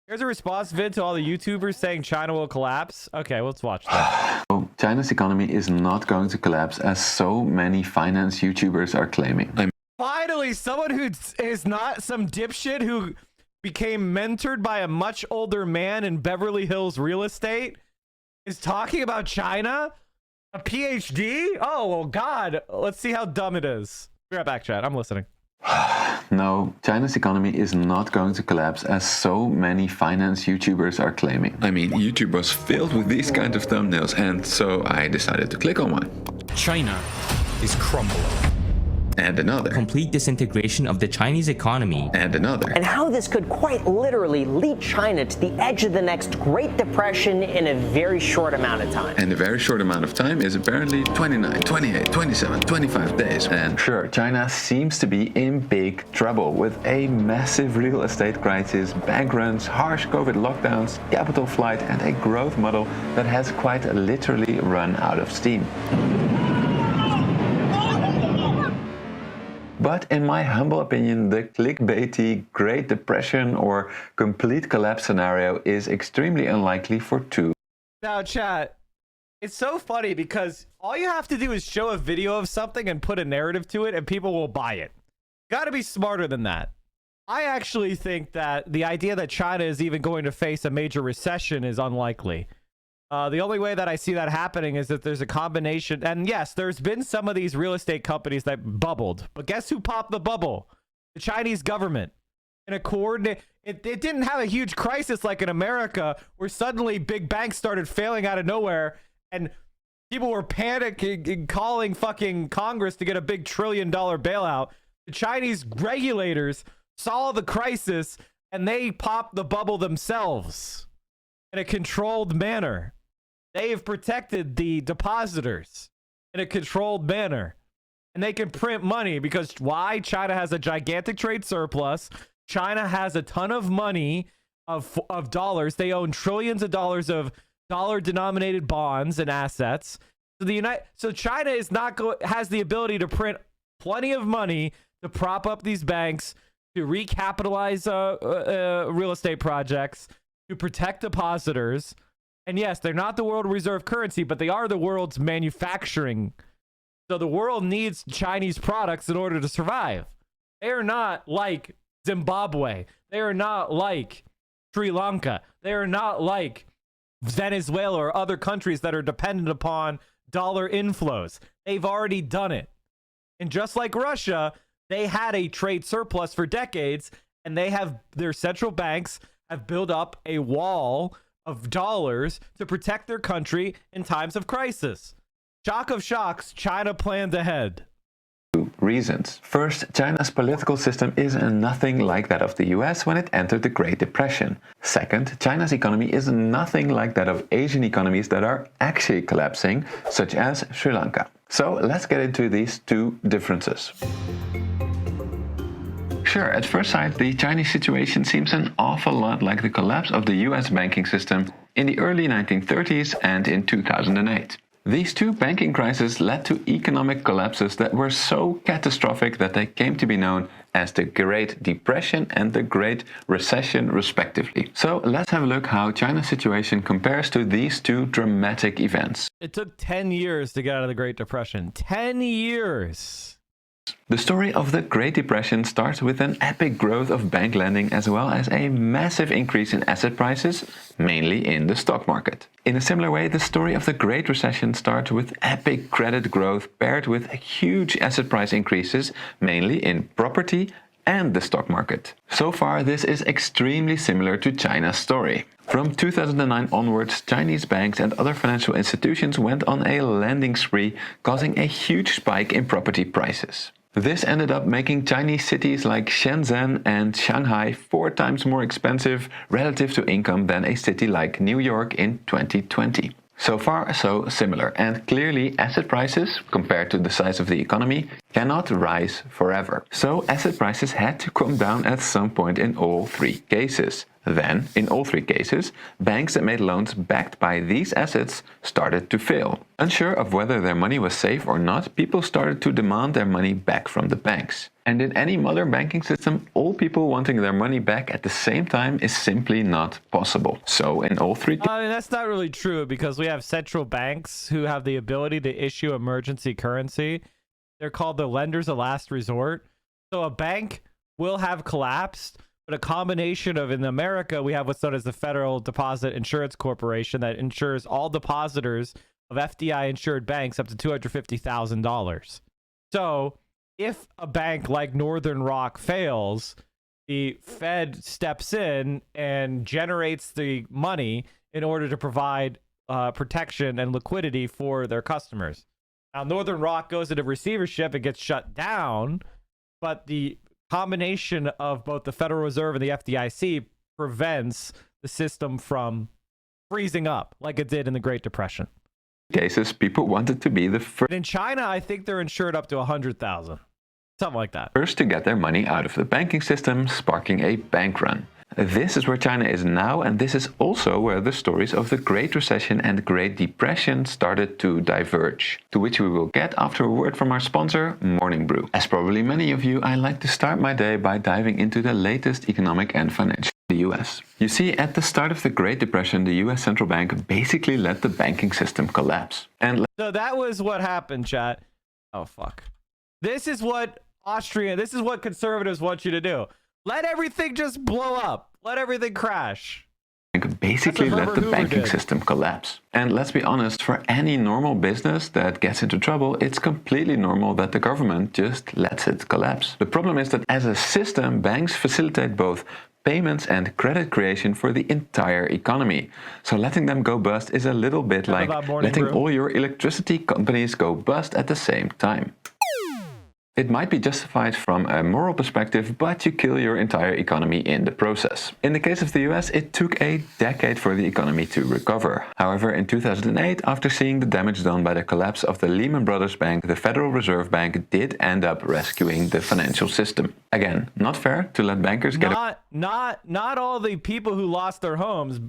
Here's a response vid to all the YouTubers saying China will collapse. Okay, let's watch that. China's economy is not going to collapse as so many finance YouTubers are claiming. Finally, someone who is not some dipshit who became mentored by a much older man in Beverly Hills real estate is talking about China? A PhD? Oh, well, God. Let's see how dumb it is. Be right back, chat. I'm listening. No, China's economy is not going to collapse as so many finance YouTubers are claiming. I mean, YouTube was filled with these kind of thumbnails, and so I decided to click on one. China is crumbling. And another. Complete disintegration of the Chinese economy. And another. And how this could quite literally lead China to the edge of the next Great Depression in a very short amount of time. And a very short amount of time is apparently 29, 28, 27, 25 days. And sure, China seems to be in big trouble with a massive real estate crisis, bank runs, harsh COVID lockdowns, capital flight, and a growth model that has quite literally run out of steam. But in my humble opinion, the clickbaity Great Depression or complete collapse scenario is extremely unlikely for two. Now, chat, it's so funny because all you have to do is show a video of something and put a narrative to it and people will buy it. Got to be smarter than that. I actually think that the idea that China is even going to face a major recession is unlikely. The only way that I see that happening is that there's a combination. And yes, there's been some of these real estate companies that bubbled. But guess who popped the bubble? The Chinese government. In a coordinate, it didn't have a huge crisis like in America where suddenly big banks started failing out of nowhere and people were panicking and calling fucking Congress to get a big $1 trillion bailout. The Chinese regulators saw the crisis and they popped the bubble themselves in a controlled manner. They have protected the depositors in a controlled manner. And they can print money because why? China has a gigantic trade surplus. China has a ton of money of dollars. They own trillions of dollars of dollar-denominated bonds and assets. So China is has the ability to print plenty of money to prop up these banks, to recapitalize real estate projects, to protect depositors. And yes, they're not the world reserve currency, but they are the world's manufacturing. So the world needs Chinese products in order to survive. They are not like Zimbabwe. They are not like Sri Lanka. They are not like Venezuela or other countries that are dependent upon dollar inflows. They've already done it. And just like Russia, they had a trade surplus for decades, and their central banks have built up a wall of dollars to protect their country in times of crisis. Shock of shocks, China planned ahead. Reasons. First, China's political system is nothing like that of the US when it entered the Great Depression. Second, China's economy is nothing like that of Asian economies that are actually collapsing, such as Sri Lanka. So let's get into these two differences. Sure, at first sight, the Chinese situation seems an awful lot like the collapse of the US banking system in the early 1930s and in 2008. These two banking crises led to economic collapses that were so catastrophic that they came to be known as the Great Depression and the Great Recession, respectively. So let's have a look how China's situation compares to these two dramatic events. It took 10 years to get out of the Great Depression. 10 years! The story of the Great Depression starts with an epic growth of bank lending as well as a massive increase in asset prices, mainly in the stock market. In a similar way, the story of the Great Recession starts with epic credit growth paired with huge asset price increases, mainly in property and the stock market. So far, this is extremely similar to China's story. From 2009 onwards, Chinese banks and other financial institutions went on a lending spree, causing a huge spike in property prices. This ended up making Chinese cities like Shenzhen and Shanghai 4 times more expensive relative to income than a city like New York in 2020. So far, so similar, and clearly asset prices, compared to the size of the economy, cannot rise forever. So asset prices had to come down at some point in all three cases. Then, in all three cases, banks that made loans backed by these assets started to fail. Unsure of whether their money was safe or not, people started to demand their money back from the banks. And in any modern banking system, all people wanting their money back at the same time is simply not possible. So in all three I mean, that's not really true because we have central banks who have the ability to issue emergency currency. They're called the lenders of last resort. So a bank will have collapsed, but a combination of, in America, we have what's known as the Federal Deposit Insurance Corporation that insures all depositors of FDI insured banks up to $250,000. So if a bank like Northern Rock fails, the Fed steps in and generates the money in order to provide protection and liquidity for their customers. Now, Northern Rock goes into receivership and gets shut down, but the combination of both the Federal Reserve and the FDIC prevents the system from freezing up like it did in the Great Depression. cases, people wanted to be the In China, I think they're insured up to 100,000, something like that. first to get their money out of the banking system, sparking a bank run. This is where China is now, and this is also where the stories of the Great Recession and Great Depression started to diverge, to which we will get after a word from our sponsor, Morning Brew. As probably many of you, I like to start my day by diving into the latest economic and financial in the US. You see, at the start of the Great Depression, the US central bank basically let the banking system collapse. And So that was what happened, chat. Oh, fuck. This is what conservatives want you to do. Let everything just blow up. Let everything crash. basically That's what let the Herbert Hoover banking did. system collapse. And let's be honest, for any normal business that gets into trouble, it's completely normal that the government just lets it collapse. The problem is that as a system, banks facilitate both payments and credit creation for the entire economy. So letting them go bust is a little bit like about Morning letting Brew? all your electricity companies go bust at the same time. It might be justified from a moral perspective, but you kill your entire economy in the process. In the case of the US, it took a decade for the economy to recover. However, in 2008, after seeing the damage done by the collapse of the Lehman Brothers Bank, the Federal Reserve Bank did end up rescuing the financial system. Again, not fair to let bankers get Not all the people who lost their homes.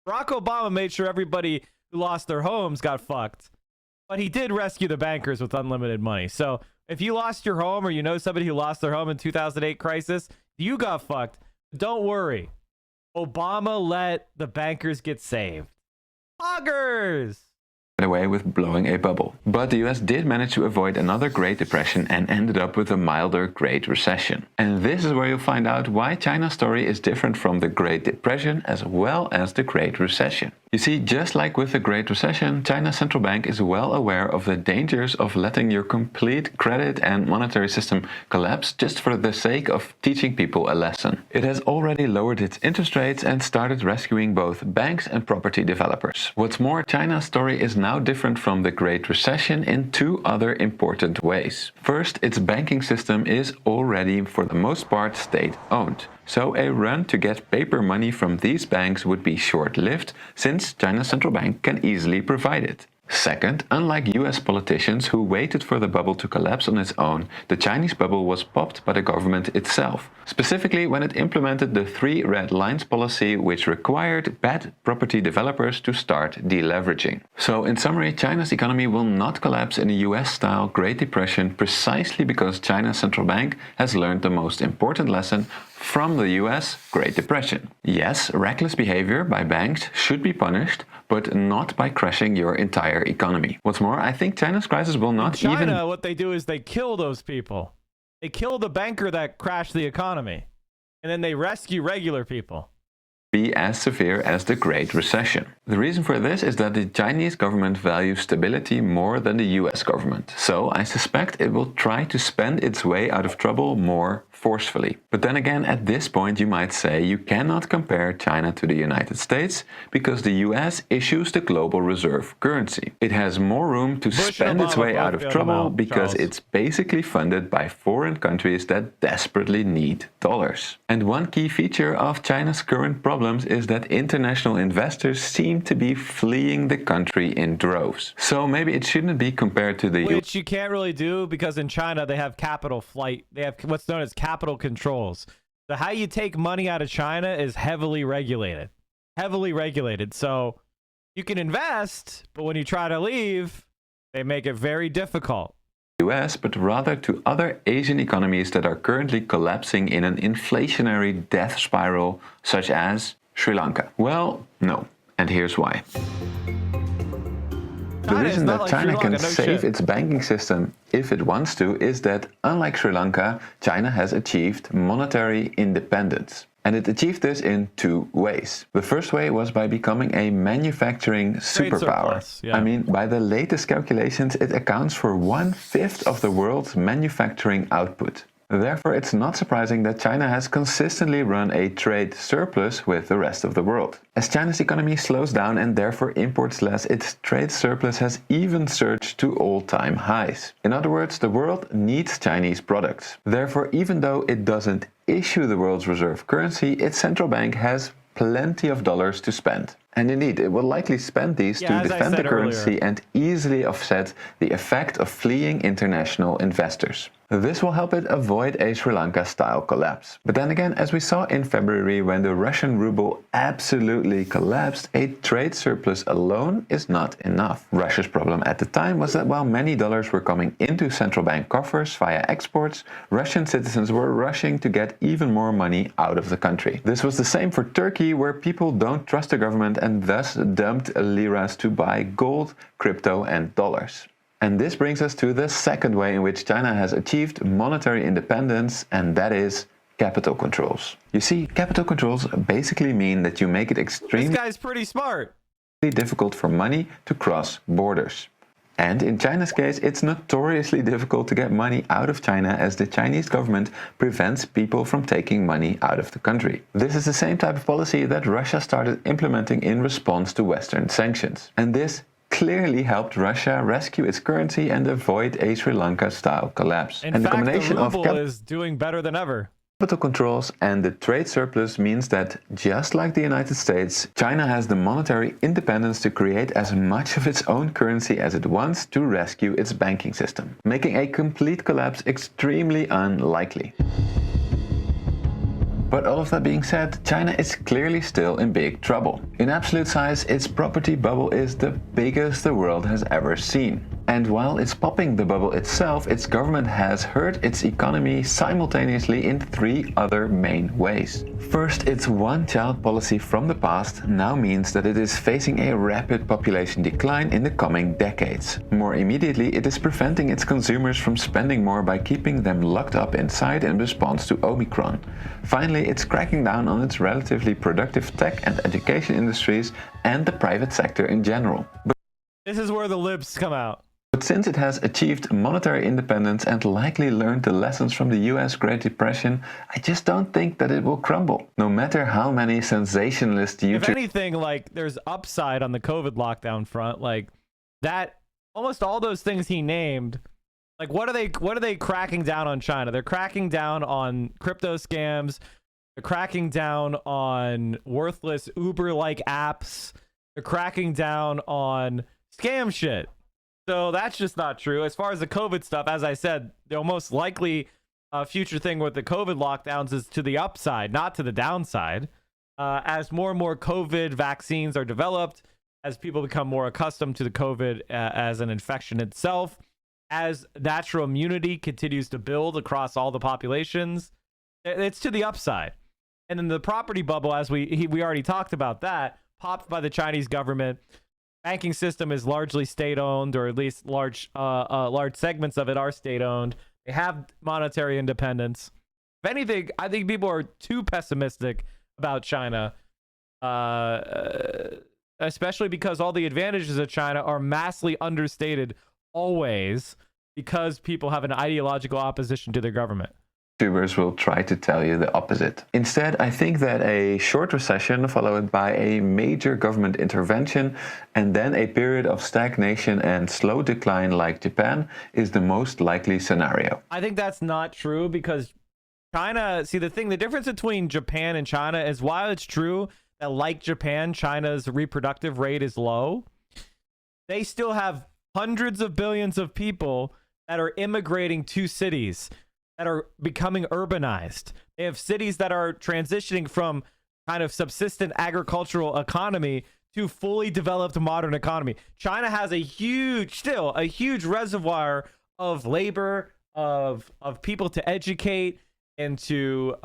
Barack Obama made sure everybody who lost their homes got fucked. But he did rescue the bankers with unlimited money. So if you lost your home or you know somebody who lost their home in 2008 crisis, you got fucked. Don't worry. Obama let the bankers get saved. Poggers! away with blowing a bubble. But the US did manage to avoid another Great Depression and ended up with a milder Great Recession. And this is where you'll find out why China's story is different from the Great Depression as well as the Great Recession. You see, just like with the Great Recession, China's central bank is well aware of the dangers of letting your complete credit and monetary system collapse just for the sake of teaching people a lesson. It has already lowered its interest rates and started rescuing both banks and property developers. What's more, China's story is now different from the Great Recession in two other important ways. First, its banking system is already, for the most part, state-owned. So a run to get paper money from these banks would be short-lived, since China's central bank can easily provide it. Second, unlike US politicians who waited for the bubble to collapse on its own, the Chinese bubble was popped by the government itself, specifically when it implemented the 3 red lines policy, which required bad property developers to start deleveraging. So in summary, China's economy will not collapse in a US-style Great Depression precisely because China's central bank has learned the most important lesson from the US Great Depression. Yes, reckless behavior by banks should be punished, but not by crashing your entire economy. What's more, I think China's crisis will not In China, what they do is they kill those people. They kill the banker that crashed the economy, and then they rescue regular people. Be as severe as the Great Recession. The reason for this is that the Chinese government values stability more than the US government, so I suspect it will try to spend its way out of trouble more forcefully. But then again, at this point you might say you cannot compare China to the United States because the US issues the global reserve currency. It has more room to spend its way out of trouble because it's basically funded by foreign countries that desperately need dollars. And one key feature of China's current problems is that international investors seem to be fleeing the country in droves. So maybe it shouldn't be compared to the Which you can't really do because in China they have capital flight. They have what's known as capital controls. So how you take money out of China is heavily regulated. Heavily regulated. So you can invest, but when you try to leave, they make it very difficult. US, but rather to other Asian economies that are currently collapsing in an inflationary death spiral, such as Sri Lanka? Well, no. And here's why. The reason that China can save its banking system if it wants to is that, unlike Sri Lanka, China has achieved monetary independence. And it achieved this in two ways. The first way was by becoming a manufacturing superpower. I mean, by the latest calculations, it accounts for 1/5 of the world's manufacturing output. Therefore, it's not surprising that China has consistently run a trade surplus with the rest of the world. As China's economy slows down and therefore imports less, its trade surplus has even surged to all-time highs. In other words, the world needs Chinese products. Therefore, even though it doesn't issue the world's reserve currency, its central bank has plenty of dollars to spend. And indeed, it will likely spend these to defend the currency and easily offset the effect of fleeing international investors. This will help it avoid a Sri Lanka-style collapse. But then again, as we saw in February when the Russian ruble absolutely collapsed, a trade surplus alone is not enough. Russia's problem at the time was that while many dollars were coming into central bank coffers via exports, Russian citizens were rushing to get even more money out of the country. This was the same for Turkey, where people don't trust the government and thus dumped liras to buy gold, crypto and dollars. And this brings us to the second way in which China has achieved monetary independence, and that is capital controls. You see, capital controls basically mean that you make it extremely This guy's pretty smart. difficult for money to cross borders. And in China's case, it's notoriously difficult to get money out of China, as the Chinese government prevents people from taking money out of the country. This is the same type of policy that Russia started implementing in response to Western sanctions. And this clearly helped Russia rescue its currency and avoid a Sri Lanka-style collapse. In fact, the ruble is doing better than ever. Capital controls and the trade surplus means that, just like the United States, China has the monetary independence to create as much of its own currency as it wants to rescue its banking system, making a complete collapse extremely unlikely. But all of that being said, China is clearly still in big trouble. In absolute size, its property bubble is the biggest the world has ever seen. And while it's popping the bubble itself, its government has hurt its economy simultaneously in three other main ways. First, its one-child policy from the past now means that it is facing a rapid population decline in the coming decades. More immediately, it is preventing its consumers from spending more by keeping them locked up inside in response to Omicron. Finally, it's cracking down on its relatively productive tech and education industries and the private sector in general. This is where the libs come out. But since it has achieved monetary independence and likely learned the lessons from the US Great Depression, I just don't think that it will crumble. No matter how many sensationalist If anything, like, there's upside on the COVID lockdown front, like that, almost all those things he named. Like, what are they cracking down on China? They're cracking down on crypto scams. They're cracking down on worthless Uber-like apps. They're cracking down on scam shit. So that's just not true. As far as the COVID stuff, as I said, the most likely future thing with the COVID lockdowns is to the upside, not to the downside. As more and more COVID vaccines are developed, as people become more accustomed to the COVID as an infection itself, as natural immunity continues to build across all the populations, it's to the upside. And then the property bubble, as we already talked about that, popped by the Chinese government. Banking system is largely state-owned, or at least large segments of it are state-owned. They have monetary independence. If anything, I think people are too pessimistic about China, especially because all the advantages of China are massively understated always, because people have an ideological opposition to their government. YouTubers will try to tell you the opposite. Instead, I think that a short recession followed by a major government intervention and then a period of stagnation and slow decline like Japan is the most likely scenario. I think that's not true, because China, see, the difference between Japan and China is, while it's true that, like Japan, China's reproductive rate is low, they still have hundreds of billions of people that are immigrating to cities, that are becoming urbanized. They have cities that are transitioning from kind of subsistent agricultural economy to fully developed modern economy. China has a huge reservoir of labor, of people to educate and to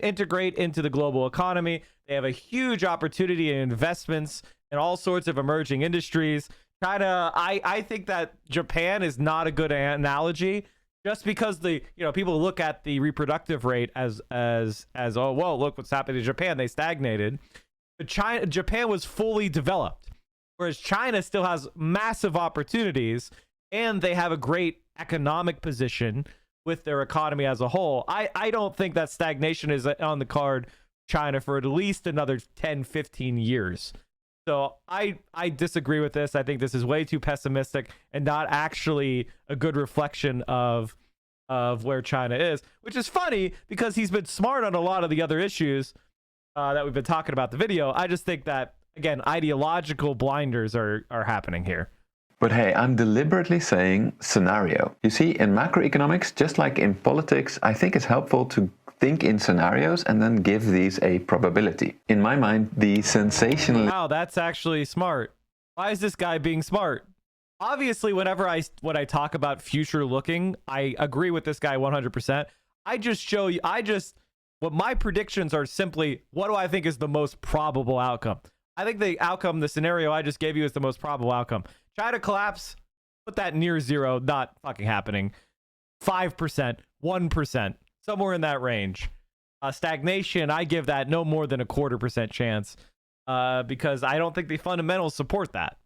integrate into the global economy. They have a huge opportunity in investments in all sorts of emerging industries. China, I think that Japan is not a good analogy, just because people look at the reproductive rate as oh, well, look what's happening in Japan. They stagnated. But Japan was fully developed, whereas China still has massive opportunities, and they have a great economic position with their economy as a whole. I don't think that stagnation is on the card China for at least another 10, 15 years. So I disagree with this. I think this is way too pessimistic and not actually a good reflection of where China is, which is funny because he's been smart on a lot of the other issues that we've been talking about the video. I just think that, again, ideological blinders are happening here. But hey, I'm deliberately saying scenario. You see, in macroeconomics, just like in politics, I think it's helpful to think in scenarios and then give these a probability. In my mind, the sensational... Wow, that's actually smart. Why is this guy being smart? Obviously, whenever I talk about future looking, I agree with this guy 100%. I just show you, what my predictions are simply, what do I think is the most probable outcome? I think the scenario I just gave you is the most probable outcome. China collapse, put that near zero, not fucking happening. 5%, 1%, somewhere in that range. Stagnation, I give that no more than a 0.25% chance because I don't think the fundamentals support that.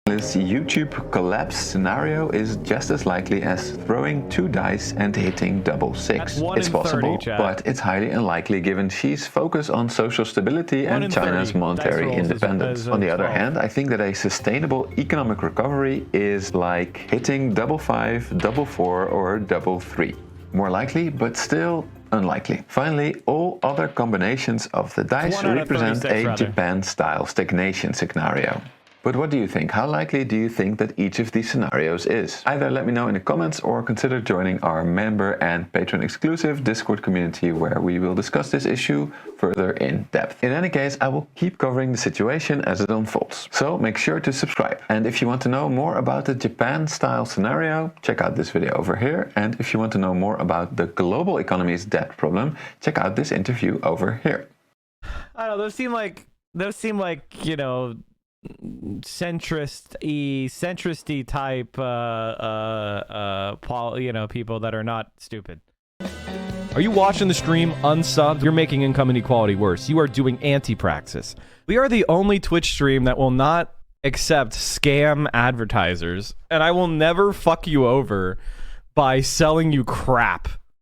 This YouTube collapse scenario is just as likely as throwing 2 dice and hitting double 6. It's possible, but it's highly unlikely given Xi's focus on social stability and China's monetary independence. On the other hand, I think that a sustainable economic recovery is like hitting double 5, double 4, or double 3. More likely, but still unlikely. Finally, all other combinations of the dice represent a Japan-style stagnation scenario. But what do you think? How likely do you think that each of these scenarios is? Either let me know in the comments or consider joining our member and patron exclusive Discord community where we will discuss this issue further in depth. In any case, I will keep covering the situation as it unfolds. So make sure to subscribe. And if you want to know more about the Japan-style scenario, check out this video over here. And if you want to know more about the global economy's debt problem, check out this interview over here. I don't know, those seem like, you know, centristy type people that are not stupid. Are you watching the stream unsubbed? You're making income inequality worse. You are doing anti-praxis. We are the only Twitch stream that will not accept scam advertisers, and I will never fuck you over by selling you crap.